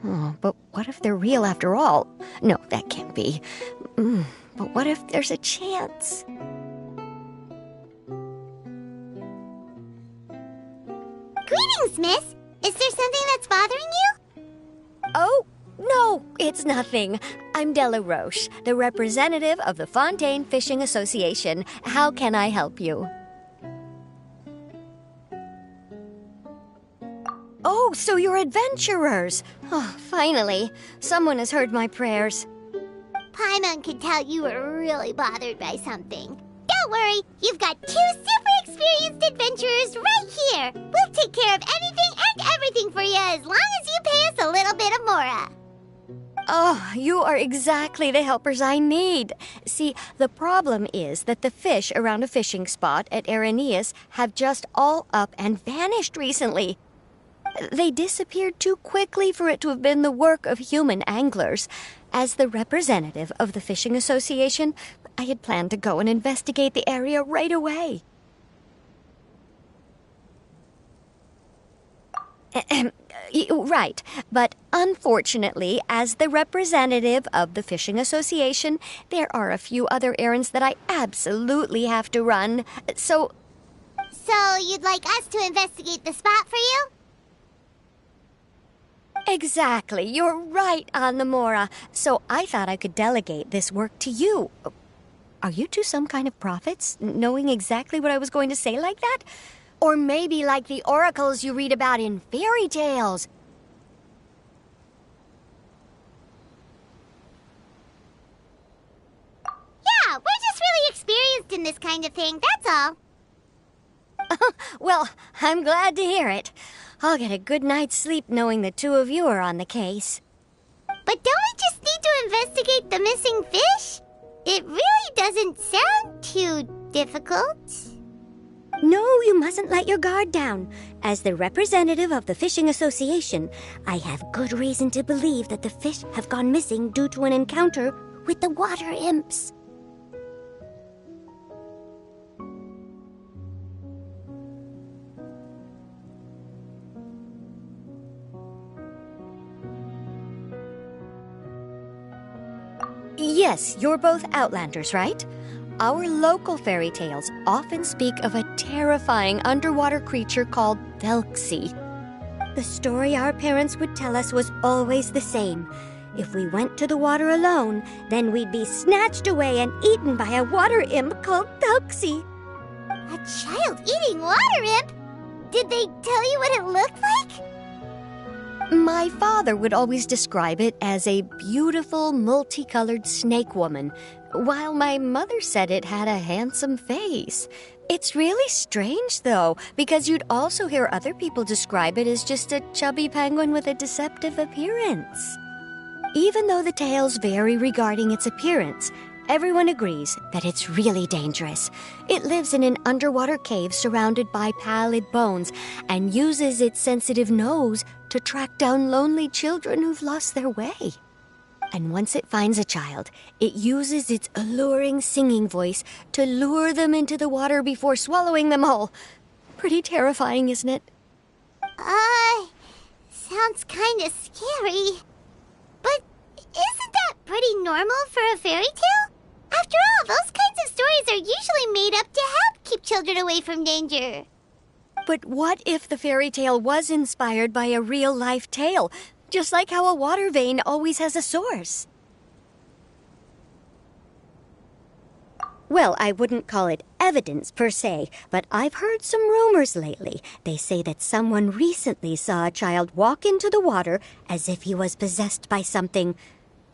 Oh, but what if they're real after all? No, that can't be. But what if there's a chance? Greetings, miss. Is there something that's bothering you? Oh, no, it's nothing. I'm Della Roche, the representative of the Fontaine Fishing Association. How can I help you? Oh, so you're adventurers. Oh, finally. Someone has heard my prayers. Paimon could tell you were really bothered by something. Don't worry, you've got 2 super experienced adventurers right here. We'll take care of anything and everything for you as long as you pay us a little bit of mora. Oh, you are exactly the helpers I need. See, the problem is that the fish around a fishing spot at Irenaeus have just all up and vanished recently. They disappeared too quickly for it to have been the work of human anglers. As the representative of the Fishing Association, I had planned to go and investigate the area right away. Right, but unfortunately, as the representative of the Fishing Association, there are a few other errands that I absolutely have to run. So you'd like us to investigate the spot for you? Exactly. You're right on the mora. So I thought I could delegate this work to you. Are you two some kind of prophets, knowing exactly what I was going to say like that? Or maybe like the oracles you read about in fairy tales? Yeah, we're just really experienced in this kind of thing, that's all. Well, I'm glad to hear it. I'll get a good night's sleep knowing the two of you are on the case. But don't we just need to investigate the missing fish? It really doesn't sound too difficult. No, you mustn't let your guard down. As the representative of the Fishing Association, I have good reason to believe that the fish have gone missing due to an encounter with the water imps. Yes, you're both Outlanders, right? Our local fairy tales often speak of a terrifying underwater creature called Thelxie. The story our parents would tell us was always the same. If we went to the water alone, then we'd be snatched away and eaten by a water imp called Thelxie. A child-eating water imp? Did they tell you what it looked like? My father would always describe it as a beautiful, multicolored snake woman, while my mother said it had a handsome face. It's really strange, though, because you'd also hear other people describe it as just a chubby penguin with a deceptive appearance. Even though the tales vary regarding its appearance, everyone agrees that it's really dangerous. It lives in an underwater cave surrounded by pallid bones and uses its sensitive nose to track down lonely children who've lost their way. And once it finds a child, it uses its alluring singing voice to lure them into the water before swallowing them whole. Pretty terrifying, isn't it? Sounds kinda scary. But isn't that pretty normal for a fairy tale? After all, those kinds of stories are usually made up to help keep children away from danger. But what if the fairy tale was inspired by a real-life tale, just like how a water vein always has a source? Well, I wouldn't call it evidence per se, but I've heard some rumors lately. They say that someone recently saw a child walk into the water as if he was possessed by something.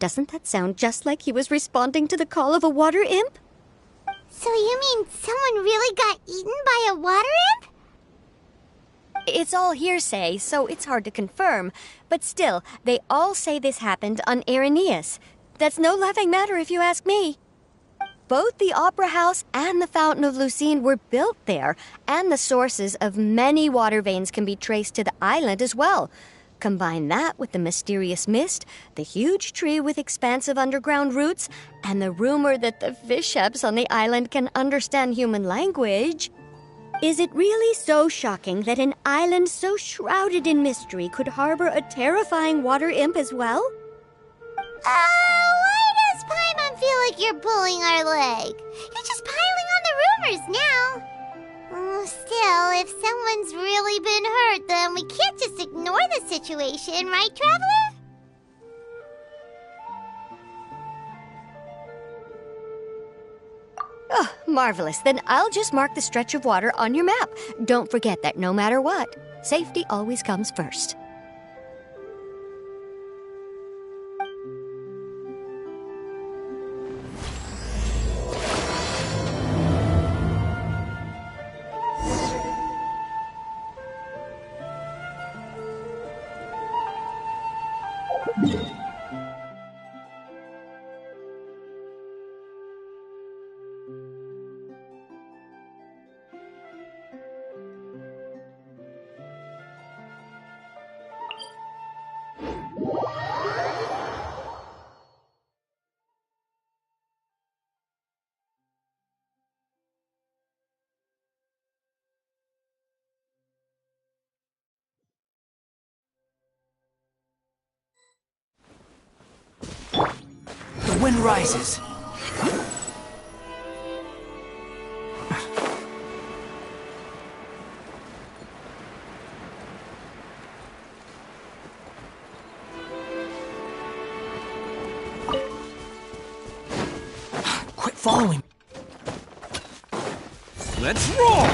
Doesn't that sound just like he was responding to the call of a water imp? So you mean someone really got eaten by a water imp? It's all hearsay, so it's hard to confirm. But still, they all say this happened on Irenaeus. That's no laughing matter if you ask me. Both the Opera House and the Fountain of Lucine were built there, and the sources of many water veins can be traced to the island as well. Combine that with the mysterious mist, the huge tree with expansive underground roots, and the rumor that the fish-eps on the island can understand human language. Is it really so shocking that an island so shrouded in mystery could harbor a terrifying water imp as well? Why does Paimon feel like you're pulling our leg? You're just piling on the rumors now. Still, if someone's really been hurt, then we can't just ignore the situation, right, Traveler? Oh, marvelous. Then I'll just mark the stretch of water on your map. Don't forget that no matter what, safety always comes first. The wind rises. Quit following. Let's roll!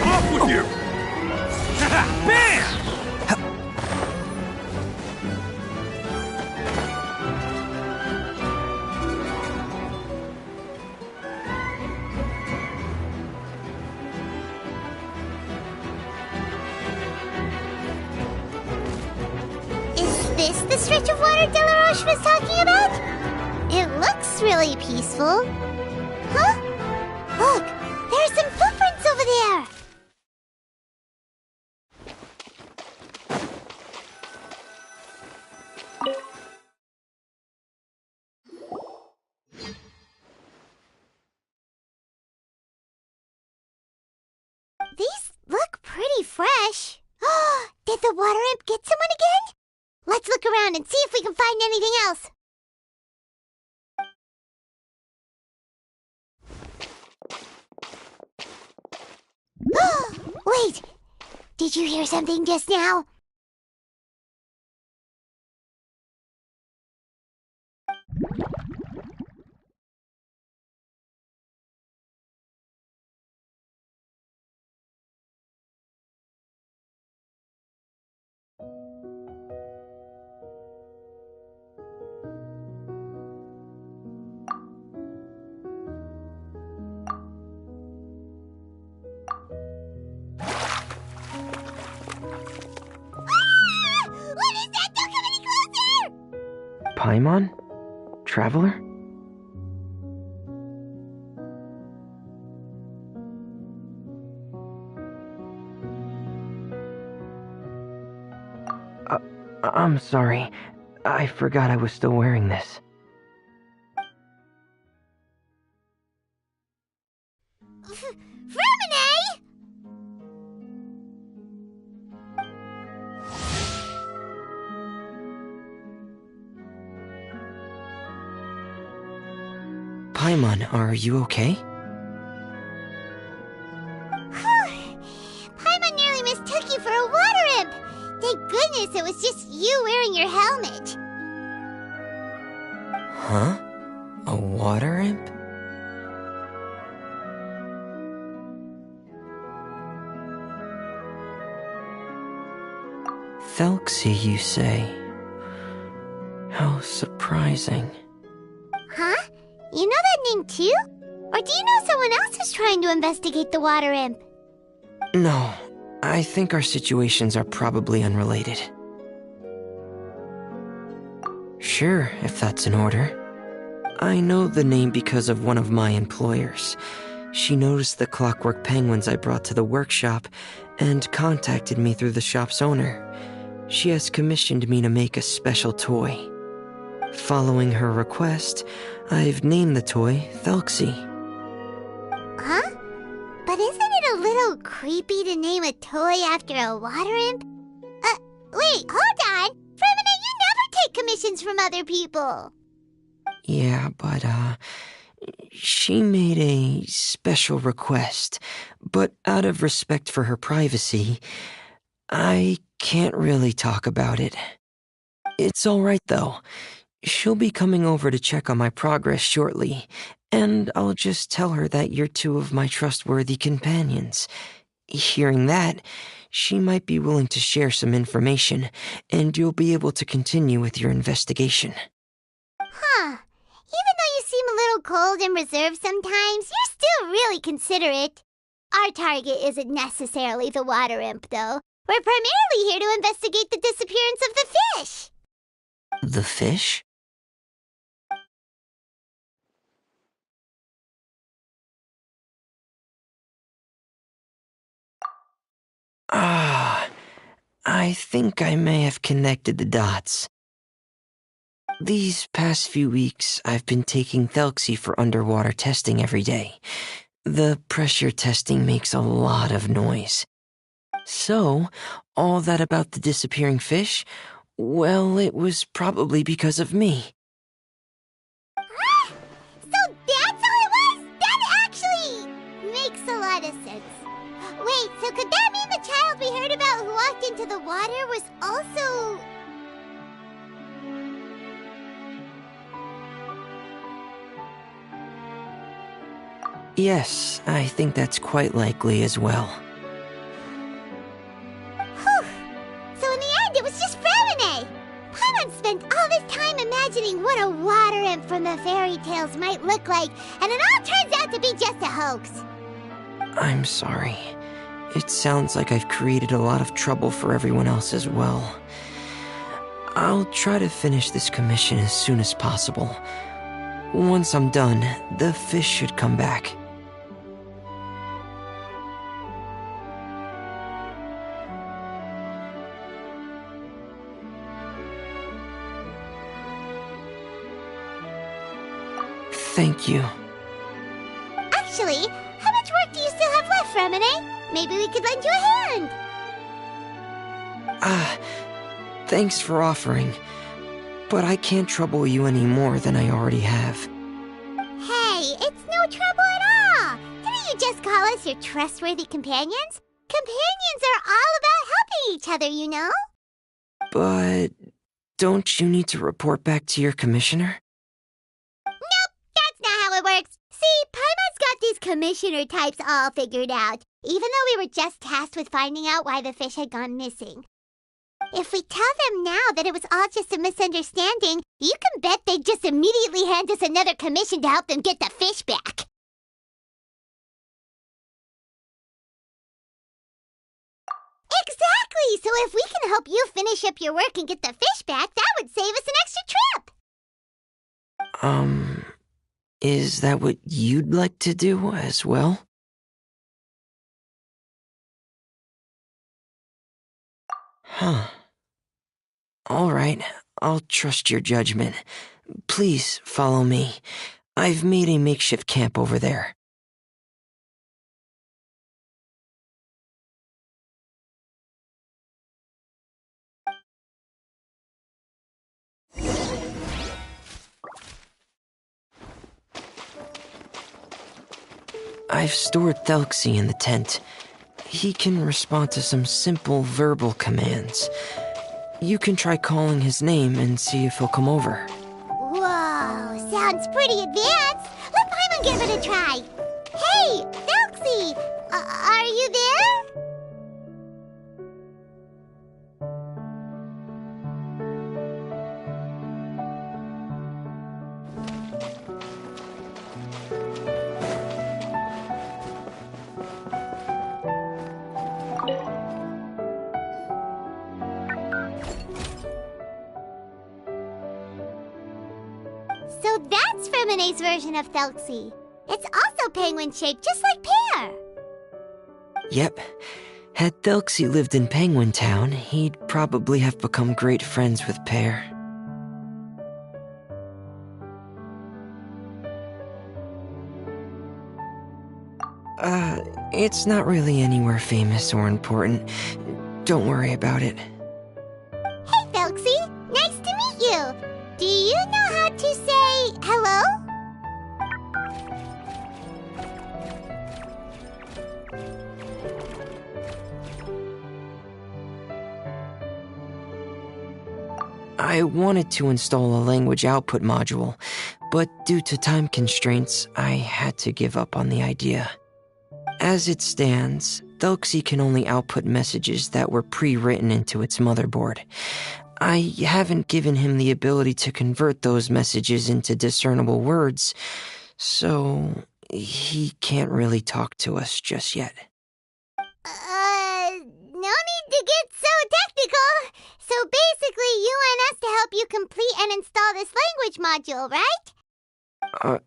Off with you! Bam! Is this the stretch of water Delaroche was talking about? It looks really peaceful. Huh? Look, there's some footprints over there. These look pretty fresh. Did the water imp get someone again? Let's look around and see if we can find anything else. Wait! Did you hear something just now? What is that? Don't come any closer! Paimon? Traveler? I'm sorry. I forgot I was still wearing this. Fremine! Paimon, are you okay? Paimon nearly mistook you for a water imp. Thank goodness it was just you wearing your helmet. Huh? A water imp? Thelxie, you say? How surprising. Huh? You know that name too? Or do you know someone else who's trying to investigate the water imp? No, I think our situations are probably unrelated. Sure, if that's in order. I know the name because of one of my employers. She noticed the clockwork penguins I brought to the workshop and contacted me through the shop's owner. She has commissioned me to make a special toy. Following her request, I've named the toy Thelxie. Huh? But isn't it a little creepy to name a toy after a water imp? Wait, hold on! Fremina, you never take commissions from other people! Yeah, but, she made a special request, but out of respect for her privacy, I can't really talk about it. It's alright though. She'll be coming over to check on my progress shortly, and I'll just tell her that you're two of my trustworthy companions. Hearing that, she might be willing to share some information, and you'll be able to continue with your investigation. Huh. Even though you seem a little cold and reserved sometimes, you're still really considerate. Our target isn't necessarily the water imp, though. We're primarily here to investigate the disappearance of the fish. The fish? Ah, I think I may have connected the dots. These past few weeks, I've been taking Thelxie for underwater testing every day. The pressure testing makes a lot of noise. So, all that about the disappearing fish, well, it was probably because of me. Ah! So that's all it was? That actually makes a lot of sense. Wait, so could that mean the child we heard about who walked into the water was also... Yes, I think that's quite likely as well. Whew. So in the end, it was just Fremine. Paimon spent all this time imagining what a water imp from the fairy tales might look like, and it all turns out to be just a hoax. I'm sorry. It sounds like I've created a lot of trouble for everyone else as well. I'll try to finish this commission as soon as possible. Once I'm done, the fish should come back. Thank you. Actually, how much work do you still have left, Fremine? Maybe we could lend you a hand. Thanks for offering. But I can't trouble you any more than I already have. Hey, it's no trouble at all. Didn't you just call us your trustworthy companions? Companions are all about helping each other, you know? But don't you need to report back to your commissioner? That's not how it works. See, Paimon's got these commissioner types all figured out, even though we were just tasked with finding out why the fish had gone missing. If we tell them now that it was all just a misunderstanding, you can bet they'd just immediately hand us another commission to help them get the fish back. Exactly! So if we can help you finish up your work and get the fish back, that would save us an extra trip! Is that what you'd like to do as well? Huh. All right, I'll trust your judgment. Please follow me. I've made a makeshift camp over there. I've stored Thelxie in the tent. He can respond to some simple verbal commands. You can try calling his name and see if he'll come over. Whoa, sounds pretty advanced. Let Paimon give it a try. Hey, Thelxie, are you there? Anemone's version of Thelxie. It's also penguin-shaped, just like Pear. Yep. Had Thelxie lived in Penguin Town, he'd probably have become great friends with Pear. It's not really anywhere famous or important. Don't worry about it. Hey, Thelxie! Nice to meet you! Do you know how to say hello? I wanted to install a language output module, but due to time constraints, I had to give up on the idea. As it stands, Thelxie can only output messages that were pre-written into its motherboard. I haven't given him the ability to convert those messages into discernible words, so he can't really talk to us just yet. No need to get so technical. So basically, you want us to help you complete and install this language module, right?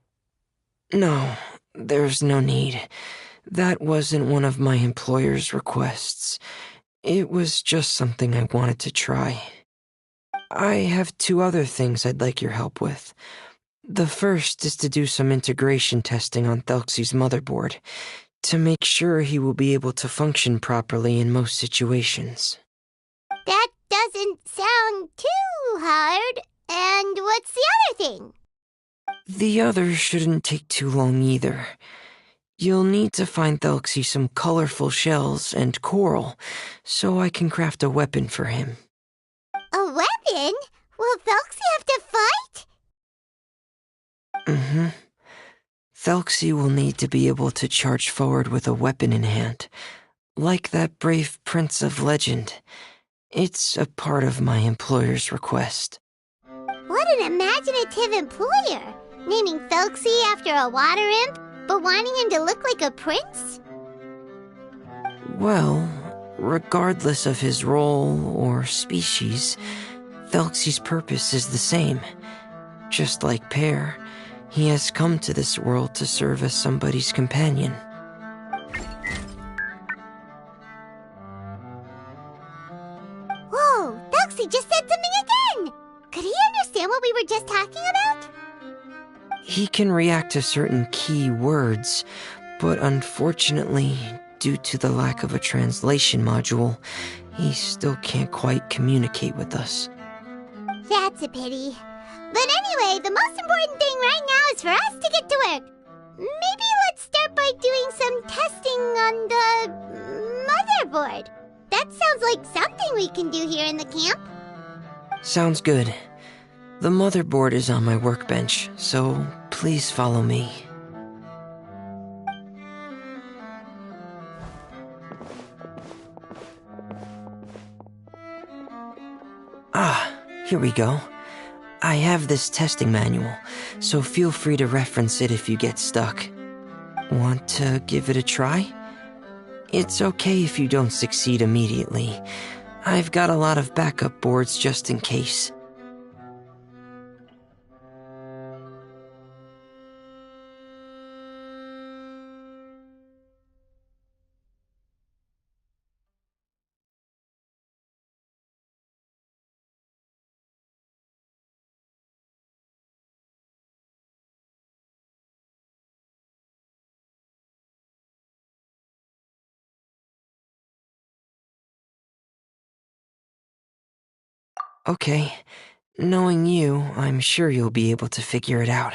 No, there's no need. That wasn't one of my employer's requests. It was just something I wanted to try. I have 2 other things I'd like your help with. The first is to do some integration testing on Thelxie's motherboard, to make sure he will be able to function properly in most situations. That doesn't sound too hard. And what's the other thing? The other shouldn't take too long either. You'll need to find Thelxie some colorful shells and coral, so I can craft a weapon for him. A weapon? Will Thelxie have to fight? Mm-hmm. Thelxie will need to be able to charge forward with a weapon in hand, like that brave prince of legend. It's a part of my employer's request. What an imaginative employer! Naming Thelxie after a water imp, but wanting him to look like a prince? Well, regardless of his role or species, Thelxie's purpose is the same. Just like Pear, he has come to this world to serve as somebody's companion. Whoa, Thelxie just said something again! Could he understand what we were just talking about? He can react to certain key words, but unfortunately, due to the lack of a translation module, he still can't quite communicate with us. That's a pity. But anyway, the most important thing right now is for us to get to work. Maybe let's start by doing some testing on the motherboard. That sounds like something we can do here in the camp. Sounds good. The motherboard is on my workbench, so please follow me. Here we go. I have this testing manual, so feel free to reference it if you get stuck. Want to give it a try? It's okay if you don't succeed immediately. I've got a lot of backup boards just in case. Okay, knowing you, I'm sure you'll be able to figure it out.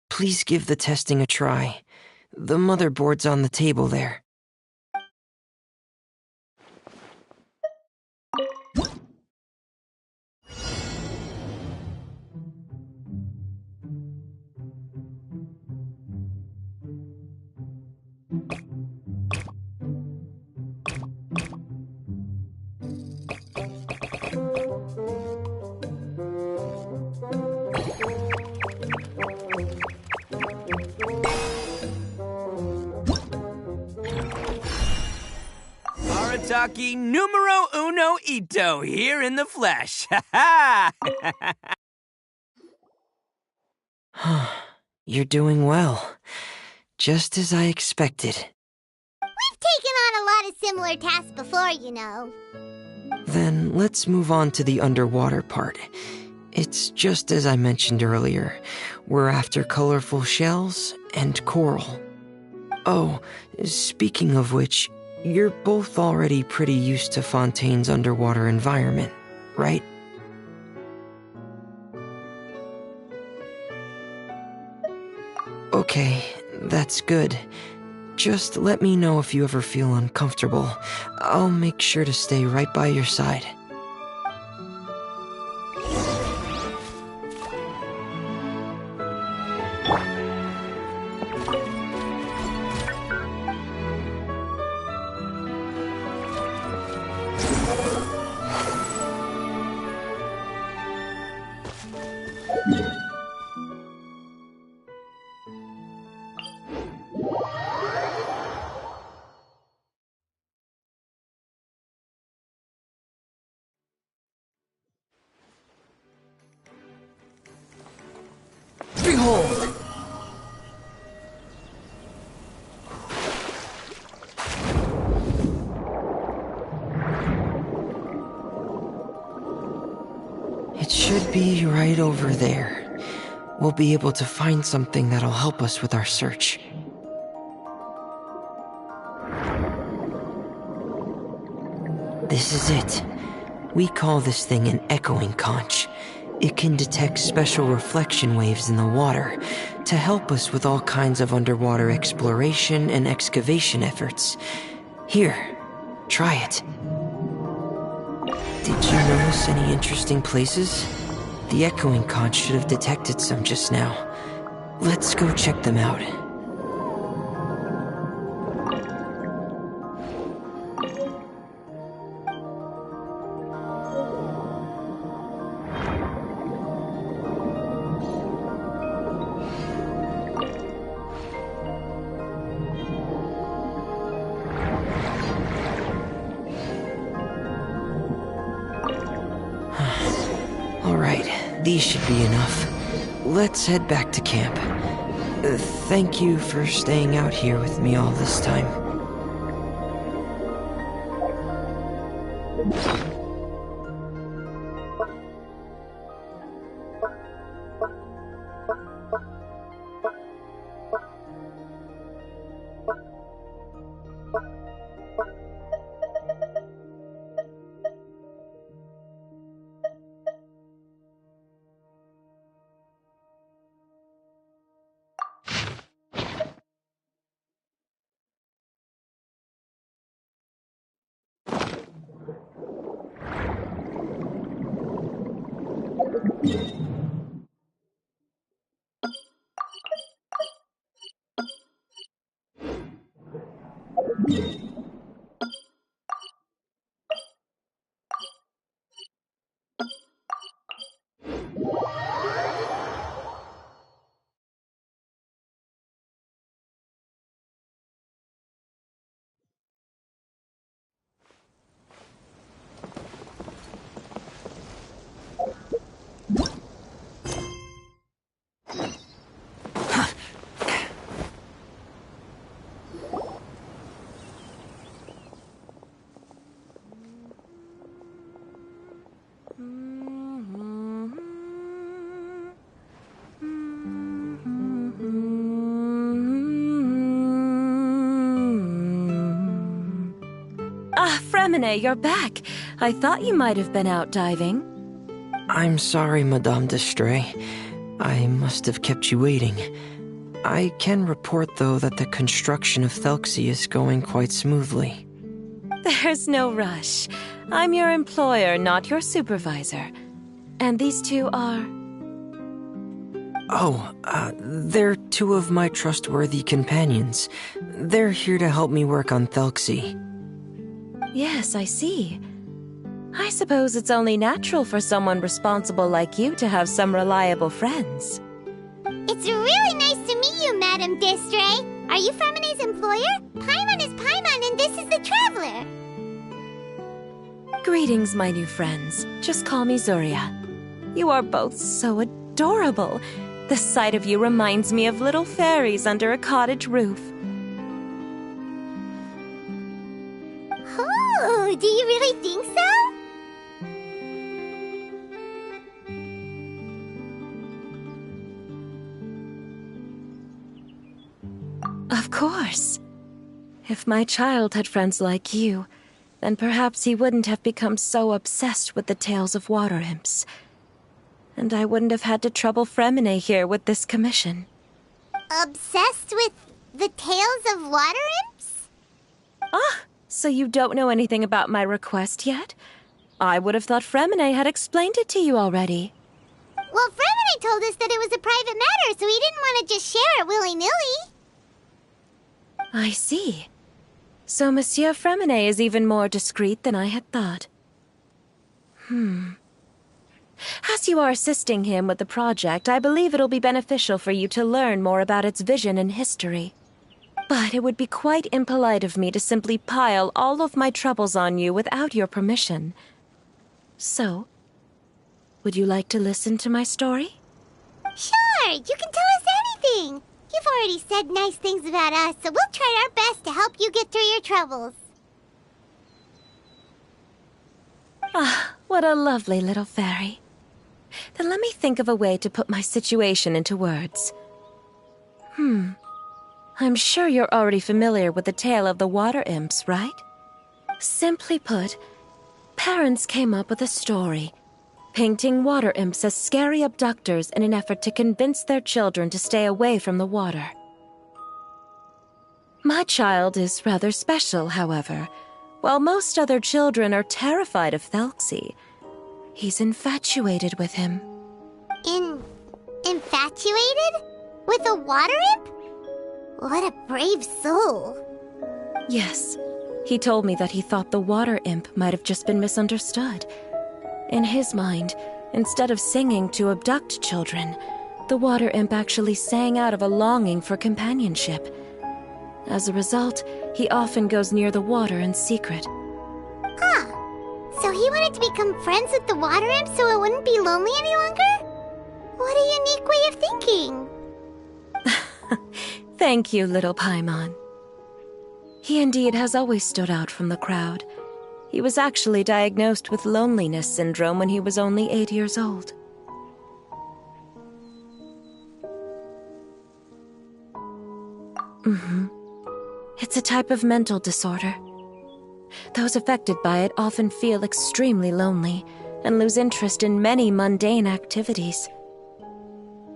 Please give the testing a try. The motherboard's on the table there. Taki numero uno ito here in the flesh. Ha ha! You're doing well. Just as I expected. We've taken on a lot of similar tasks before, you know. Then let's move on to the underwater part. It's just as I mentioned earlier. We're after colorful shells and coral. Oh, speaking of which, you're both already pretty used to Fontaine's underwater environment, right? Okay, that's good. Just let me know if you ever feel uncomfortable. I'll make sure to stay right by your side. Behold! It should be right over there. We'll be able to find something that'll help us with our search. This is it. We call this thing an echoing conch. It can detect special reflection waves in the water to help us with all kinds of underwater exploration and excavation efforts. Here, try it. Did you notice any interesting places? The echoing conch should have detected some just now. Let's go check them out. These should be enough. Let's head back to camp. Thank you for staying out here with me all this time. Fremine, you're back. I thought you might have been out diving. I'm sorry, Madame d'Estrée. I must have kept you waiting. I can report, though, that the construction of Thelxie is going quite smoothly. There's no rush. I'm your employer, not your supervisor. And these two are... Oh, they're two of my trustworthy companions. They're here to help me work on Thelxie. Yes, I see. I suppose it's only natural for someone responsible like you to have some reliable friends. It's really nice to meet you, Madame d'Estrée. Are you Fremine's employer? Paimon is Paimon, and this is the Traveler. Greetings, my new friends. Just call me Zuria. You are both so adorable. The sight of you reminds me of little fairies under a cottage roof. Oh, do you really think so? Of course. If my child had friends like you, then perhaps he wouldn't have become so obsessed with the tales of water imps. And I wouldn't have had to trouble Fremine here with this commission. Obsessed with the tales of water imps? Ah, so you don't know anything about my request yet? I would have thought Fremine had explained it to you already. Well, Fremine told us that it was a private matter, so he didn't want to just share it willy-nilly. I see. So Monsieur Fremine is even more discreet than I had thought. As you are assisting him with the project, I believe it'll be beneficial for you to learn more about its vision and history. But it would be quite impolite of me to simply pile all of my troubles on you without your permission. So, would you like to listen to my story? Sure, you can tell us anything. You've already said nice things about us, so we'll try our best to help you get through your troubles. Ah, what a lovely little fairy. Then let me think of a way to put my situation into words. I'm sure you're already familiar with the tale of the water imps, right? Simply put, parents came up with a story, painting water imps as scary abductors in an effort to convince their children to stay away from the water. My child is rather special, however. While most other children are terrified of Thelxie, he's infatuated with him. Infatuated? With a water imp? What a brave soul. Yes, he told me that he thought the water imp might have just been misunderstood. In his mind, instead of singing to abduct children, the water imp actually sang out of a longing for companionship. As a result, he often goes near the water in secret. So he wanted to become friends with the water imp so it wouldn't be lonely any longer? What a unique way of thinking. Thank you, little Paimon. He indeed has always stood out from the crowd. He was actually diagnosed with loneliness syndrome when he was only 8 years old. It's a type of mental disorder. Those affected by it often feel extremely lonely and lose interest in many mundane activities.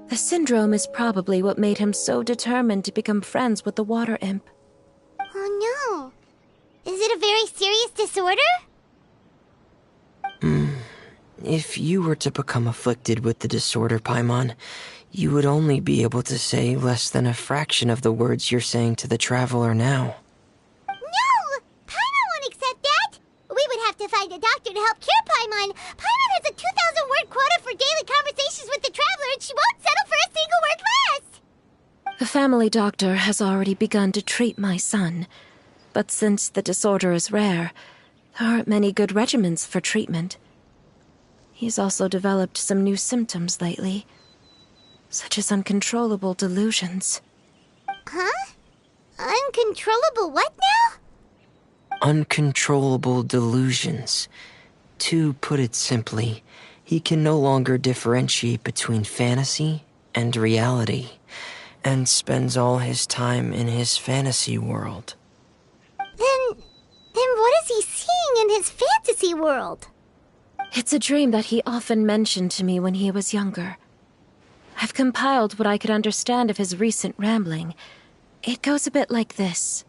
The syndrome is probably what made him so determined to become friends with the water imp. Oh no. Is it a very serious disorder? If you were to become afflicted with the disorder, Paimon, you would only be able to say less than a fraction of the words you're saying to the traveler now. No! Paimon won't accept that! We would have to find a doctor to help cure Paimon. Paimon has a 2,000-word quota for daily conversations with the traveler, and she won't settle for a single word less! The family doctor has already begun to treat my son, but since the disorder is rare, there aren't many good regimens for treatment. He's also developed some new symptoms lately, such as uncontrollable delusions. Huh? Uncontrollable what now? Uncontrollable delusions. To put it simply, he can no longer differentiate between fantasy and reality, and spends all his time in his fantasy world. Then what is he seeing in his fantasy world? It's a dream that he often mentioned to me when he was younger. I've compiled what I could understand of his recent rambling. It goes a bit like this.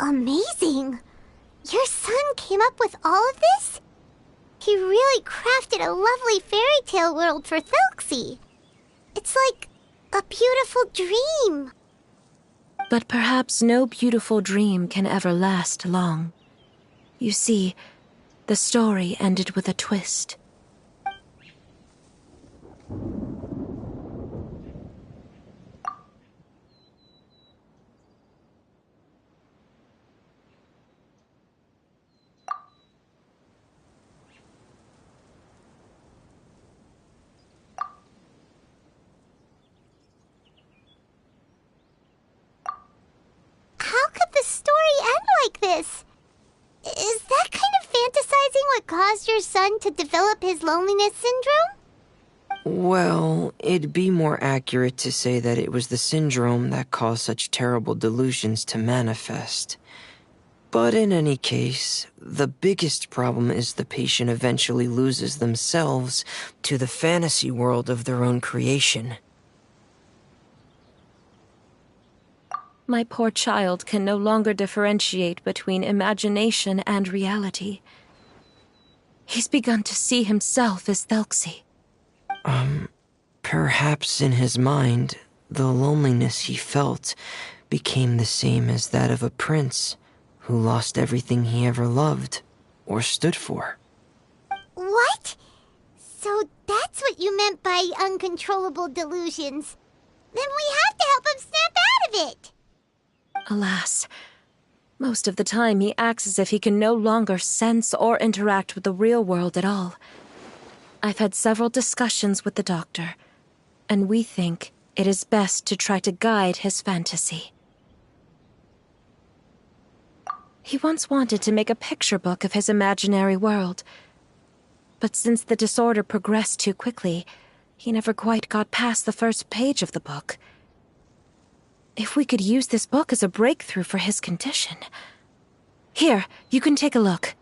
Amazing! Your son came up with all of this? He really crafted a lovely fairy tale world for Thelxie. It's like a beautiful dream. But perhaps no beautiful dream can ever last long. You see, the story ended with a twist. How could the story end like this? Is that kind of fantasizing what caused your son to develop his loneliness syndrome? Well, it'd be more accurate to say that it was the syndrome that caused such terrible delusions to manifest. But in any case, the biggest problem is the patient eventually loses themselves to the fantasy world of their own creation. My poor child can no longer differentiate between imagination and reality. He's begun to see himself as Thelxie. Perhaps in his mind, the loneliness he felt became the same as that of a prince who lost everything he ever loved or stood for. What? So that's what you meant by uncontrollable delusions. Then we have to help him snap out of it. Alas, most of the time he acts as if he can no longer sense or interact with the real world at all. I've had several discussions with the doctor, and we think it is best to try to guide his fantasy. He once wanted to make a picture book of his imaginary world, but since the disorder progressed too quickly, he never quite got past the first page of the book. If we could use this book as a breakthrough for his condition... Here, you can take a look.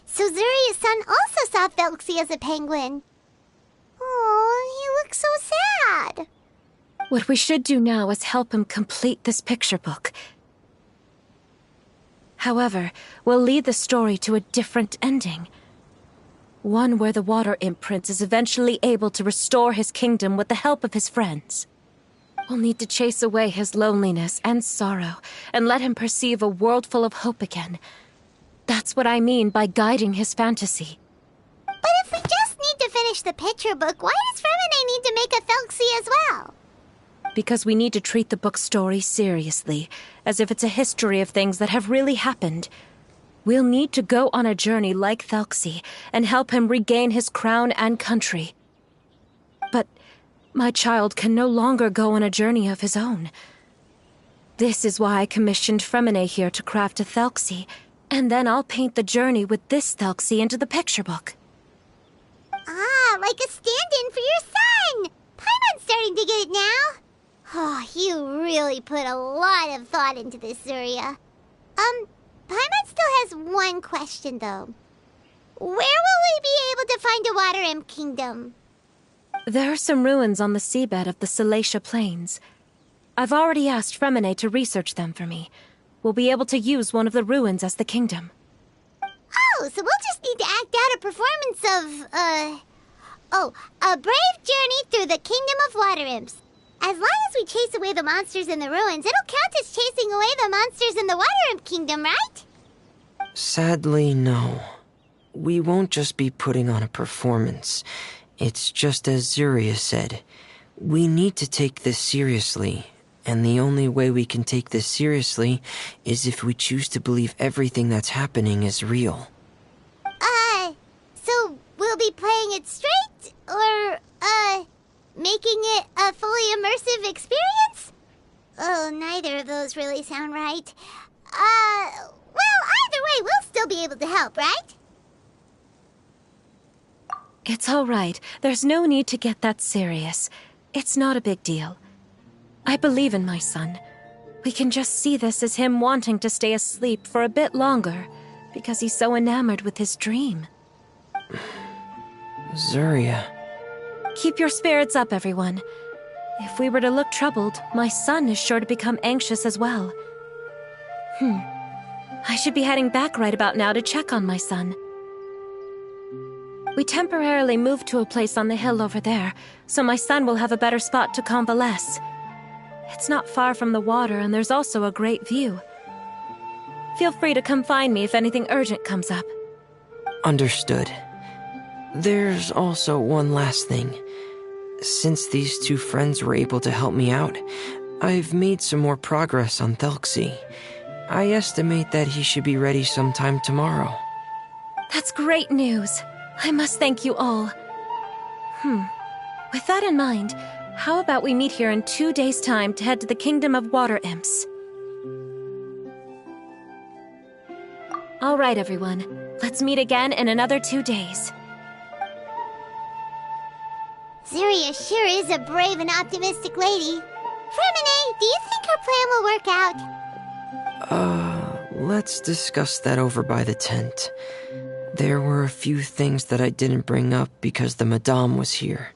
So Zuria's son also saw Thelxie as a penguin. Oh, he looks so sad. What we should do now is help him complete this picture book. However, we'll lead the story to a different ending. One where the water imp prince is eventually able to restore his kingdom with the help of his friends. We'll need to chase away his loneliness and sorrow and let him perceive a world full of hope again. That's what I mean by guiding his fantasy. But if we just need to finish the picture book, why does Fremine need to make a Thelxie as well? Because we need to treat the book's story seriously, as if it's a history of things that have really happened. We'll need to go on a journey like Thelxie and help him regain his crown and country. But my child can no longer go on a journey of his own. This is why I commissioned Fremine here to craft a Thelxie, and then I'll paint the journey with this Thelxie into the picture book. Ah, like a stand-in for your son! Paimon's starting to get it now. Oh, you really put a lot of thought into this, Zuria. Paimon still has one question, though. Where will we be able to find a water imp kingdom? There are some ruins on the seabed of the Salacia Plains. I've already asked Fremine to research them for me. We'll be able to use one of the ruins as the kingdom. Oh, so we'll just need to act out a performance of, a brave journey through the kingdom of water imps. As long as we chase away the monsters in the ruins, it'll count as chasing away the monsters in the water imp kingdom, right? Sadly, no. We won't just be putting on a performance. It's just as Zuria said. We need to take this seriously. And the only way we can take this seriously is if we choose to believe everything that's happening is real. So we'll be playing it straight? Or, making it a fully immersive experience? Oh, neither of those really sound right. Well, either way, we'll still be able to help, right? It's all right. There's no need to get that serious. It's not a big deal. I believe in my son. We can just see this as him wanting to stay asleep for a bit longer, because he's so enamored with his dream. Zuria. Keep your spirits up, everyone. If we were to look troubled, my son is sure to become anxious as well. I should be heading back right about now to check on my son. We temporarily moved to a place on the hill over there, so my son will have a better spot to convalesce. It's not far from the water, and there's also a great view. Feel free to come find me if anything urgent comes up. Understood. There's also one last thing. Since these two friends were able to help me out, I've made some more progress on Thelxie. I estimate that he should be ready sometime tomorrow. That's great news. I must thank you all. With that in mind, how about we meet here in 2 days' time to head to the Kingdom of Water Imps? All right, everyone. Let's meet again in another 2 days. Zuria sure is a brave and optimistic lady. Fremine, do you think her plan will work out? Let's discuss that over by the tent. There were a few things that I didn't bring up because the Madame was here.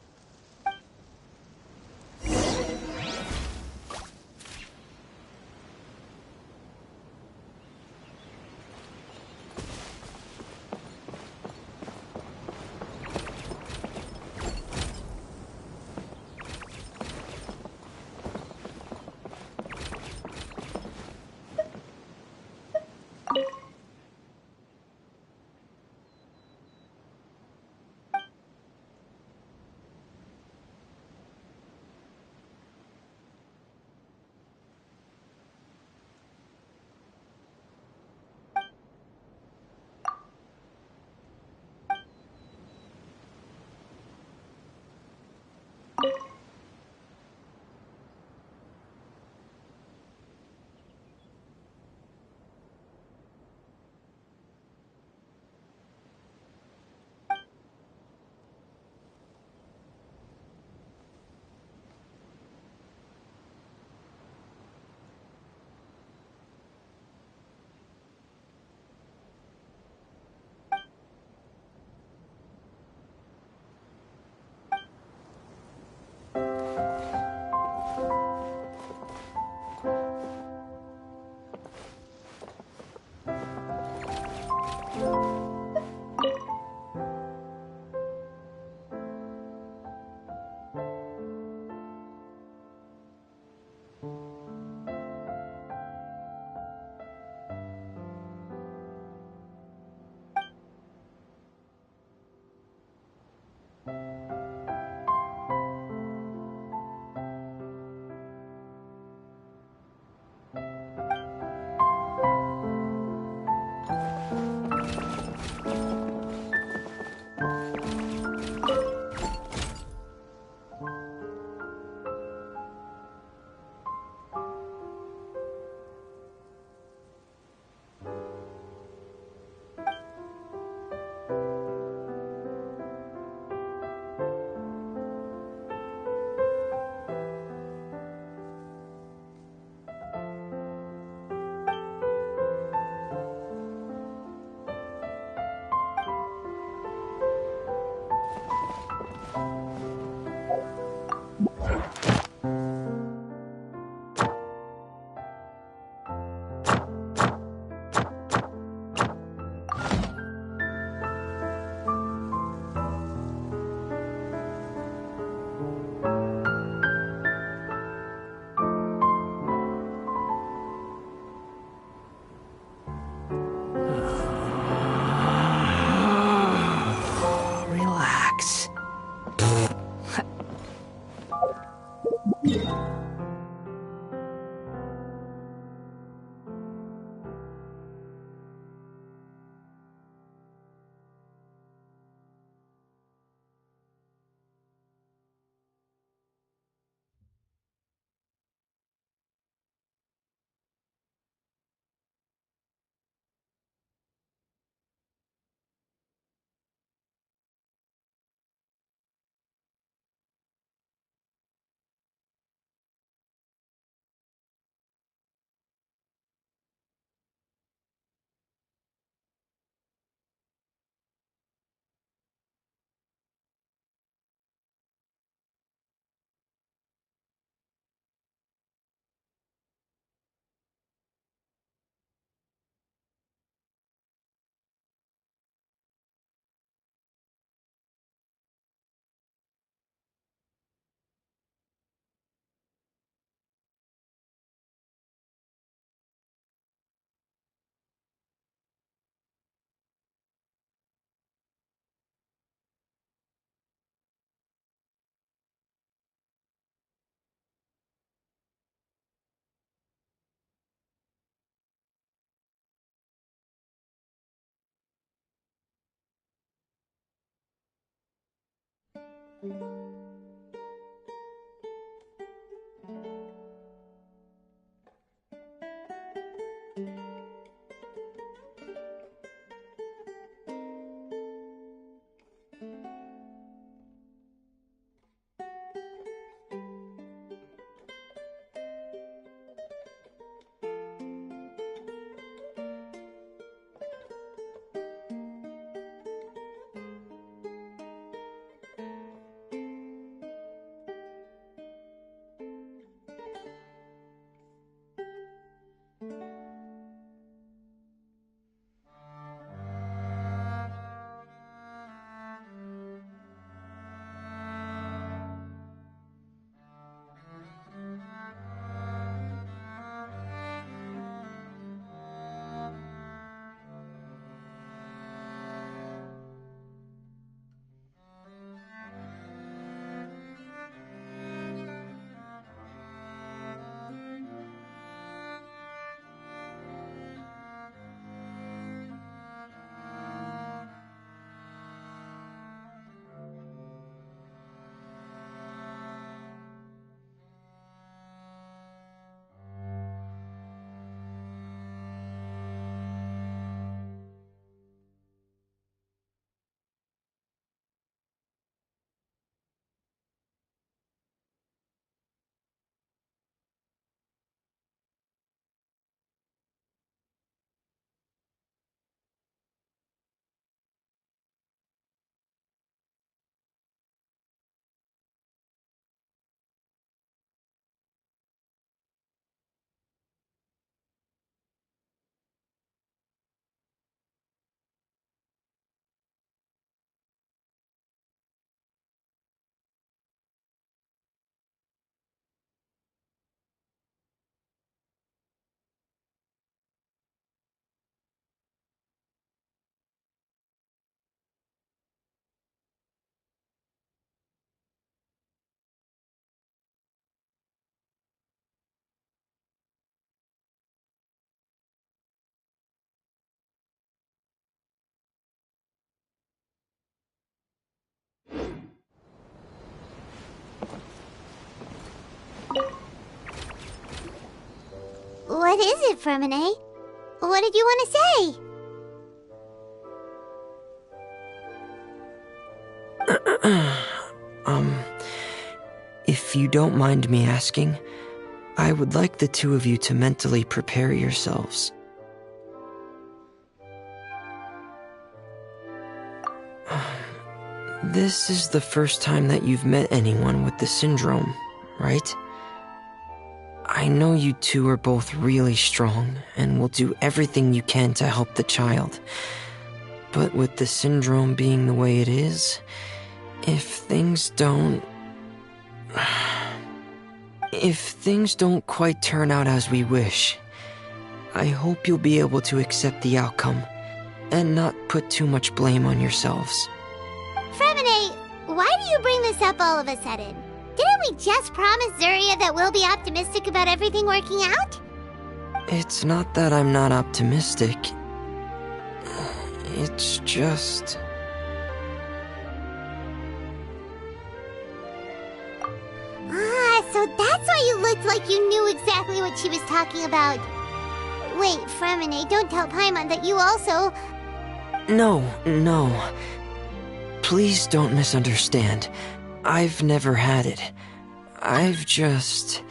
What is it, Fermine? What did you want to say? If you don't mind me asking, I would like the two of you to mentally prepare yourselves. This is the first time that you've met anyone with the syndrome, right? I know you two are both really strong and will do everything you can to help the child. But with the syndrome being the way it is, if things don't quite turn out as we wish, I hope you'll be able to accept the outcome and not put too much blame on yourselves. Fermine, why do you bring this up all of a sudden? Didn't we just promise Zuria that we'll be optimistic about everything working out? It's not that I'm not optimistic. It's just... So that's why you looked like you knew exactly what she was talking about. Wait, Fermine, don't tell Paimon that you also... No. Please don't misunderstand. I've never had it. I've just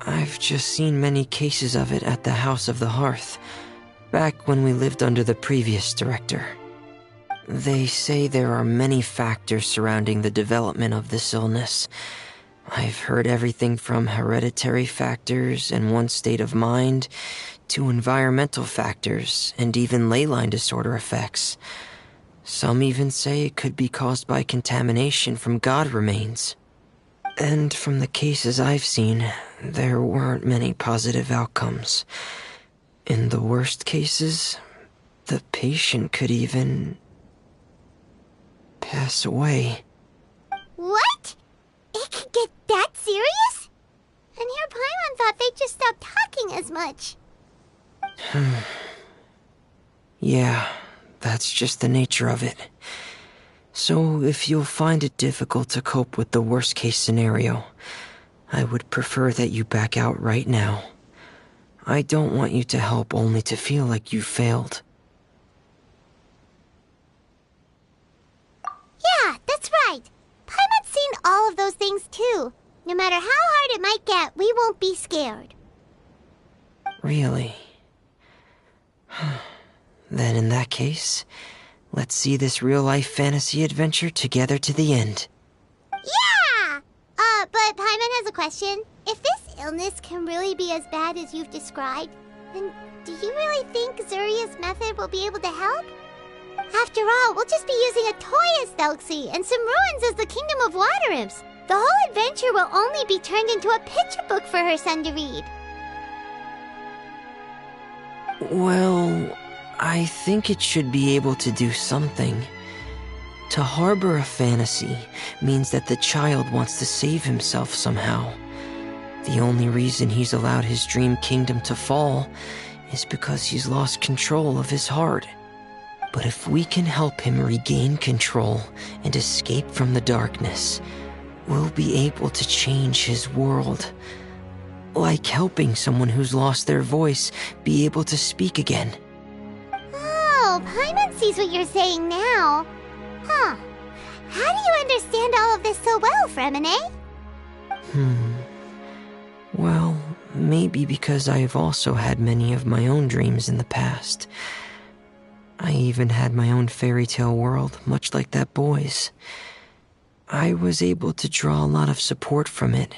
seen many cases of it at the House of the Hearth, back when we lived under the previous director. They say there are many factors surrounding the development of this illness. I've heard everything from hereditary factors and one's state of mind, to environmental factors and even ley line disorder effects. Some even say it could be caused by contamination from god remains. And from the cases I've seen, there weren't many positive outcomes. In the worst cases, the patient could even pass away. What? It could get that serious? And here Paimon thought they'd just stop talking as much. Yeah, that's just the nature of it. So if you'll find it difficult to cope with the worst-case scenario, I would prefer that you back out right now. I don't want you to help only to feel like you failed. Yeah, that's right. Paimon's seen all of those things too. No matter how hard it might get, we won't be scared. Really? Then in that case, let's see this real-life fantasy adventure together to the end. Yeah! But Paimon has a question. If this illness can really be as bad as you've described, then do you really think Zuria's method will be able to help? After all, we'll just be using a toy as Thelxie and some ruins as the Kingdom of Water Imps. The whole adventure will only be turned into a picture book for her son to read. Well, I think it should be able to do something. To harbor a fantasy means that the child wants to save himself somehow. The only reason he's allowed his dream kingdom to fall is because he's lost control of his heart. But if we can help him regain control and escape from the darkness, we'll be able to change his world. Like helping someone who's lost their voice be able to speak again. Oh, Paimon sees what you're saying now. Huh. How do you understand all of this so well, Fremine? Well, maybe because I've also had many of my own dreams in the past. I even had my own fairy tale world, much like that boy's. I was able to draw a lot of support from it,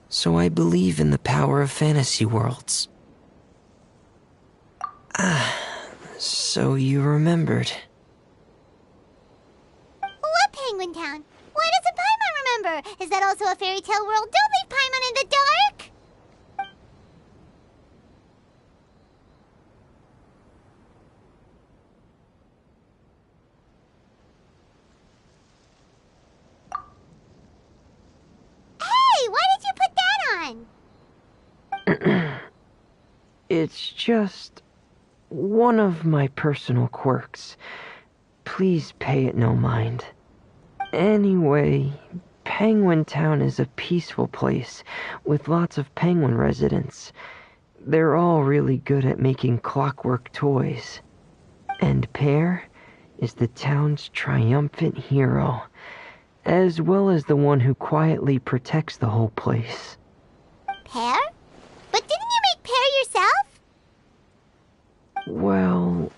so I believe in the power of fantasy worlds. So you remembered. What Penguin Town? Why doesn't Paimon remember? Is that also a fairy tale world? Don't leave Paimon in the dark! Hey, why did you put that on? It's just one of my personal quirks. Please pay it no mind. Anyway, Penguin Town is a peaceful place with lots of penguin residents. They're all really good at making clockwork toys. And Pear is the town's triumphant hero, as well as the one who quietly protects the whole place. Pear? But didn't you make Pear yourself? Well,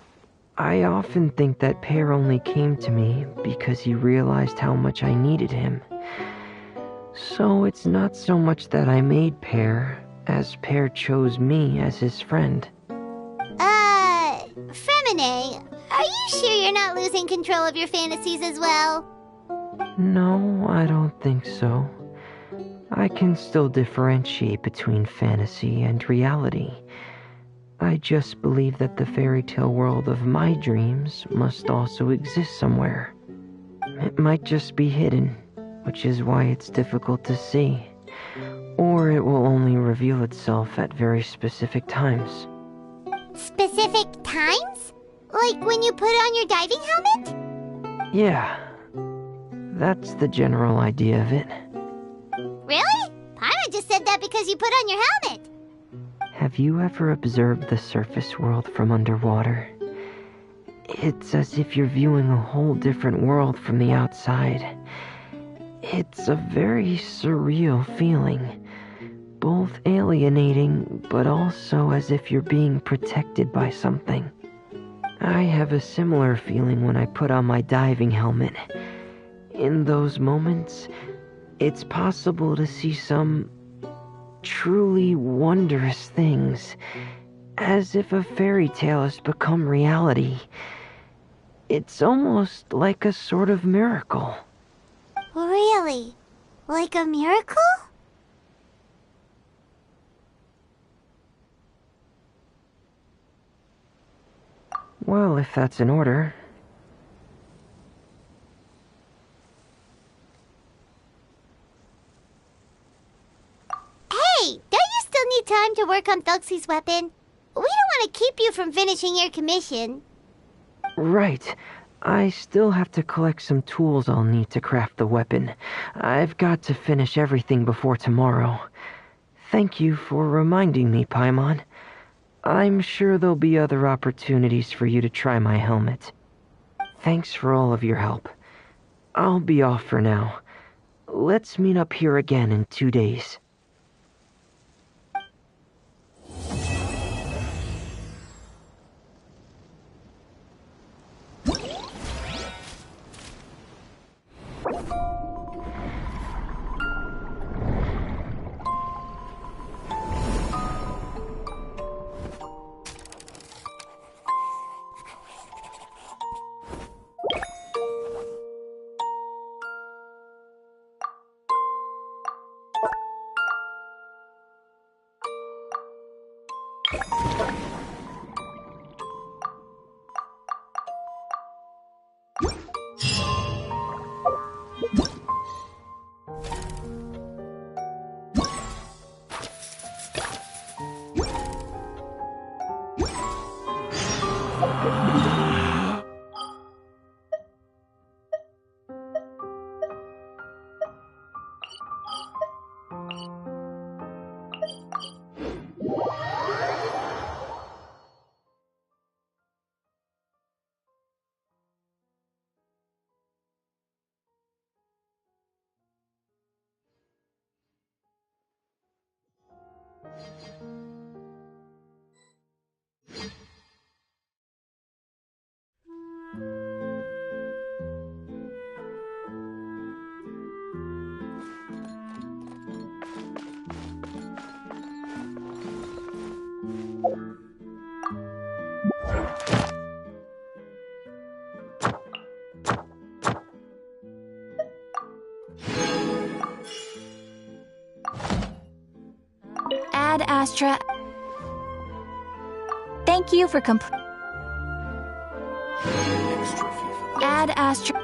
I often think that Pear only came to me because he realized how much I needed him. So it's not so much that I made Pear, as Pear chose me as his friend. Fremine, are you sure you're not losing control of your fantasies as well? No, I don't think so. I can still differentiate between fantasy and reality. I just believe that the fairy tale world of my dreams must also exist somewhere. It might just be hidden, which is why it's difficult to see. Or it will only reveal itself at very specific times. Specific times? Like when you put on your diving helmet? Yeah, that's the general idea of it. Really? Paimon just said that because you put on your helmet. Have you ever observed the surface world from underwater? It's as if you're viewing a whole different world from the outside. It's a very surreal feeling, both alienating, but also as if you're being protected by something. I have a similar feeling when I put on my diving helmet. In those moments, it's possible to see some truly wondrous things, as if a fairy tale has become reality. It's almost like a sort of miracle. Really? Like a miracle? Well, if that's in order. Hey, don't you still need time to work on Thelxie's weapon? We don't want to keep you from finishing your commission. Right. I still have to collect some tools I'll need to craft the weapon. I've got to finish everything before tomorrow. Thank you for reminding me, Paimon. I'm sure there'll be other opportunities for you to try my helmet. Thanks for all of your help. I'll be off for now. Let's meet up here again in 2 days. Ad Astra. Thank you for Ad Astra.